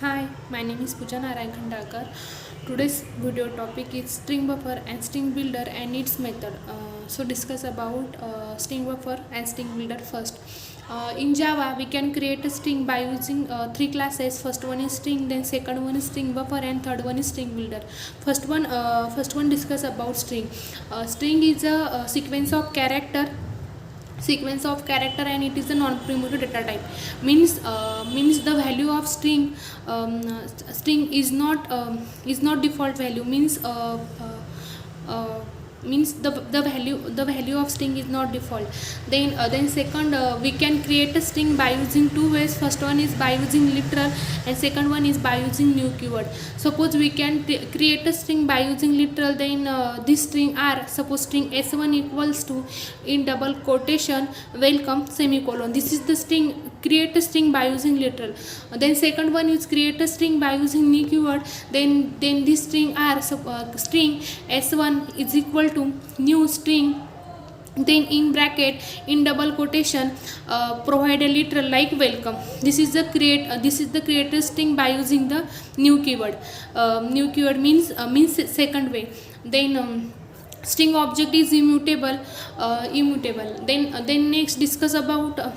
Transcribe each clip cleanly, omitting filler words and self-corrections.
Hi, my name is Pooja Narayan Khandakar. Today's video topic is string buffer and string builder and its method. Discuss about string buffer and string builder first. In Java, we can create a string by using three classes. First one is string, then second one is string buffer, and third one is string builder. First one discuss about string. String is a sequence of character and it is a non-primitive data type. Means the value of string is not default value. Means the value of string is not default. Then second, we can create a string by using two ways. First one is by using literal and second one is by using new keyword. Suppose we can create a string by using literal. Then this string r, suppose string s1 equals to, in double quotation, welcome semicolon. This is the string. Create a string by using literal. Then second one is create a string by using new keyword. Then this string r, string s1 is equal to new string, then in bracket, in double quotation, provide a literal like welcome. This is the create a string by using the new keyword. New keyword means second way. Then string object is immutable. Then next discuss about the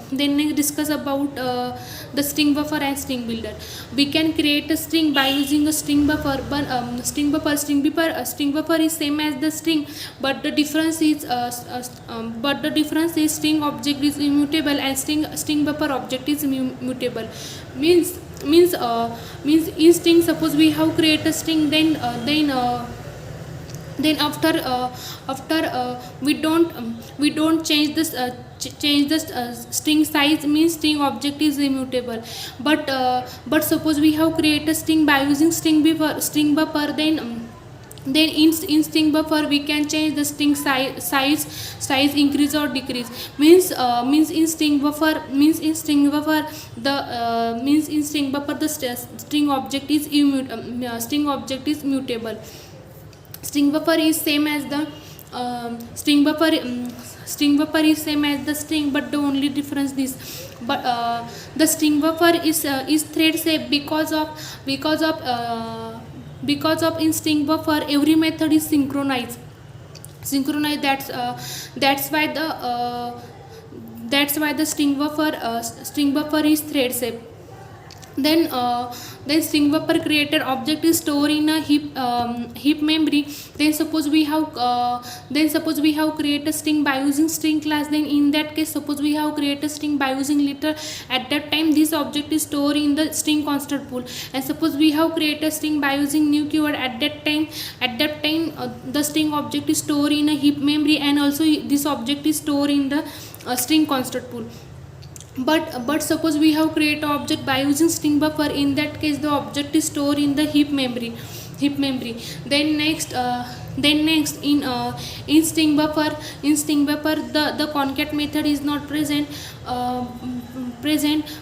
string buffer and string builder. We can create a string by using a string buffer. But string buffer is same as the string, but the difference is string object is immutable and string buffer object is mutable. Means in string, suppose we have create a string, then after we don't change this string size, means string object is immutable. But suppose we have create a string by using string buffer, then in string buffer we can change the string size increase or decrease. Means in string buffer the string object is mutable. String buffer is same as the string, but the only difference the string buffer is thread safe because of in string buffer every method is synchronized. That's why the string buffer is thread safe. Then string buffer created object is stored in a heap memory. Then suppose we have create a string by using string class. Then in that case, suppose we have create a string by using literal. At that time, this object is stored in the string constant pool. And suppose we have create a string by using new keyword. At that time the string object is stored in a heap memory, and also this object is stored in the string constant pool. But suppose we have create an object by using string buffer. In that case, the object is stored in the heap memory. Then next in string buffer the concat method is not present,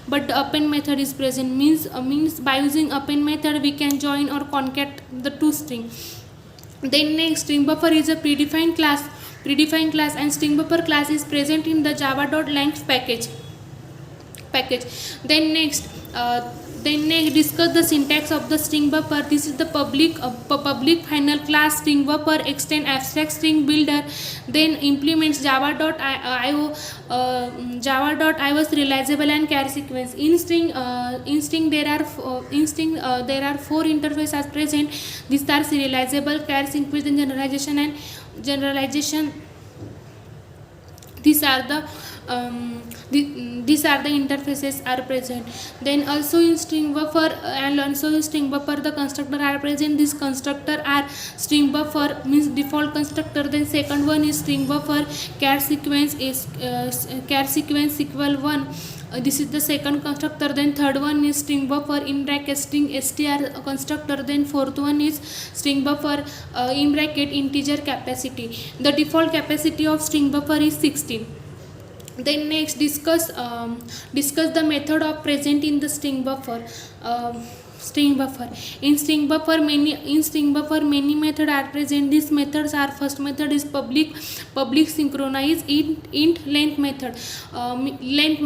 but the append method is present. Means by using append method we can join or concat the two string. Then next, string buffer is a predefined class, and string buffer class is present in the java.length package. Then next discuss the syntax of the string buffer. This is the public final class string buffer extend abstract string builder, then implements java.io serializable and char sequence. In string there are four interfaces are present. These are serializable, char sequence, and generalization. These are the interfaces are present. Then also in string buffer the constructor are present. This constructor are string buffer means default constructor. Then second one is string buffer char sequence is char sequence equal 1. This is the second constructor. Then third one is string buffer in bracket string str constructor. Then fourth one is string buffer in bracket integer capacity. The default capacity of string buffer is 16. Then next discuss the method of present in the string buffer. String buffer in string buffer many method are present. These methods are: first method is public synchronize int length method. Length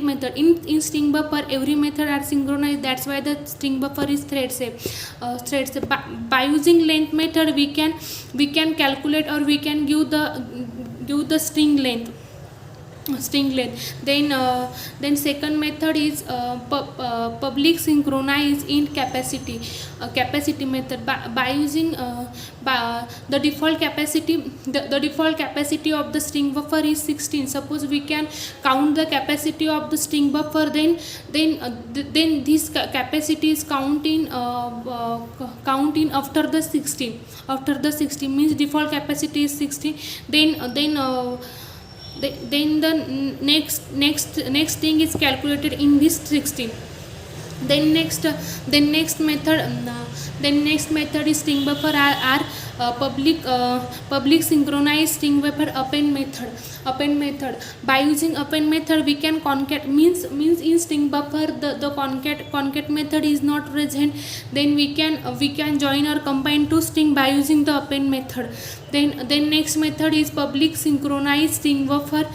method in string buffer every method are synchronized. That's why the string buffer is thread safe. By using length method we can calculate, or we can give the string length. Then second method is public synchronize int capacity method. By using the default capacity, the default capacity of the string buffer is 16. Suppose we can count the capacity of the string buffer, then this capacity is counting after the 16. After the 16 means default capacity is 16. Then the next thing is calculated in this 16. Then next method is string buffer are public synchronized string buffer append method. By using append method we can concat means in string buffer the concat method is not present, then we can join or combine two string by using the append method. Then next method is public synchronized string buffer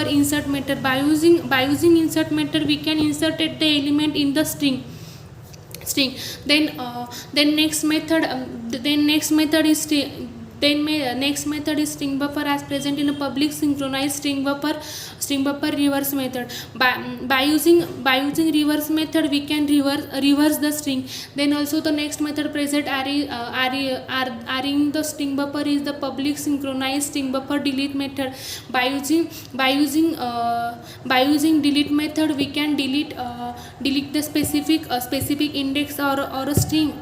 insert method. By using insert method we can insert the element in the string. Then next method is string buffer as present in a public synchronized string buffer reverse method. By using reverse method we can reverse the string. Then also the next method present are in the string buffer is the public synchronized string buffer delete method. By using delete method we can delete the specific index or a string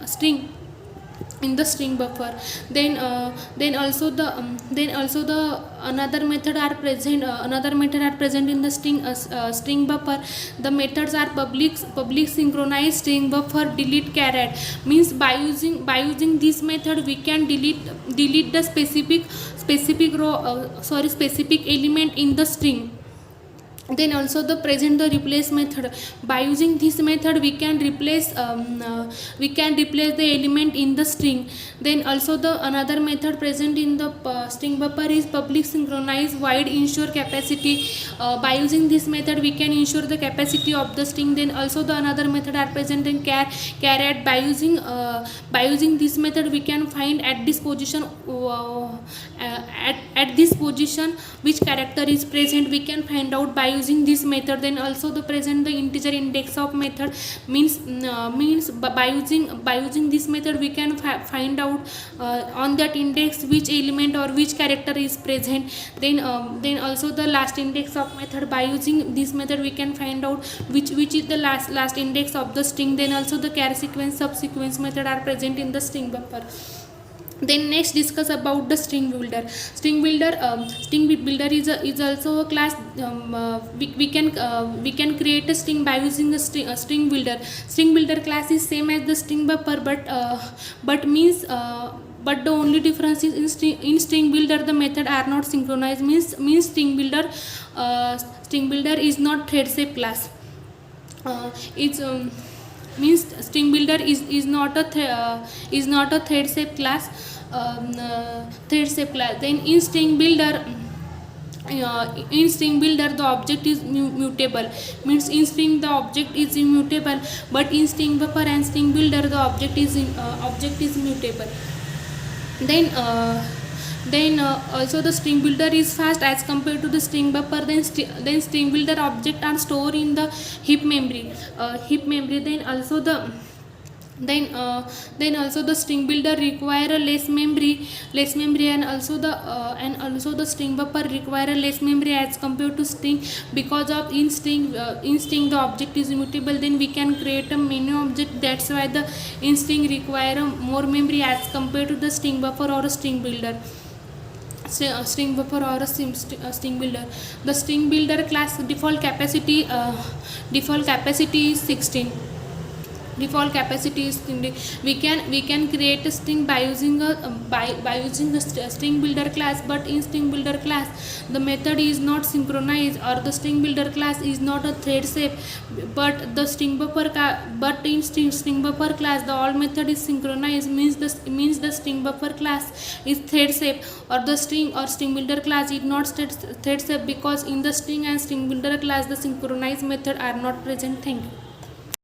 in the string buffer. Then also the another method are present in the string buffer. The methods are public synchronized string buffer delete caret. Means by using this method we can delete the specific element in the string. Then also the present the replace method. By using this method we can replace the element in the string. Then also the another method present in the string buffer is public synchronize void ensure capacity. By using this method we can ensure the capacity of the string. Then also the another method are present in caret. By using this method we can find at this position which character is present, we can find out by using this method. Then also the present the integer index of method means by using this method we can find out on that index which element or which character is present. Then also the last index of method. By using this method we can find out which is the last index of the string. Then also the char sequence subsequence method are present in the string buffer. Then next discuss about the string builder. String builder is also a class. We can create a string by using a string builder. String builder class is same as the string buffer, but the only difference is in string builder the method are not synchronized. Means string builder is not thread safe class. Means string builder is not a thread safe class. Then in string builder the object is mutable. Means in string the object is immutable, but in string buffer and string builder the object is mutable. Then also the string builder is fast as compared to the string buffer. Then string builder object are stored in the heap memory. Then also the string builder require a less memory, and also the string buffer require a less memory as compared to string, because of in string the object is immutable. Then we can create a menu object. That's why the in string require a more memory as compared to the string buffer or a string builder. String buffer or a string builder. The string builder class default capacity is 16. default capacity is we can create a string by using a string builder class, but in string builder class the method is not synchronized, or the string builder class is not a thread safe, but the string buffer but in string buffer class the all method is synchronized, means the string buffer class is thread safe, or the string builder class is not thread safe, because in the string and string builder class the synchronized method are not present. Thank you.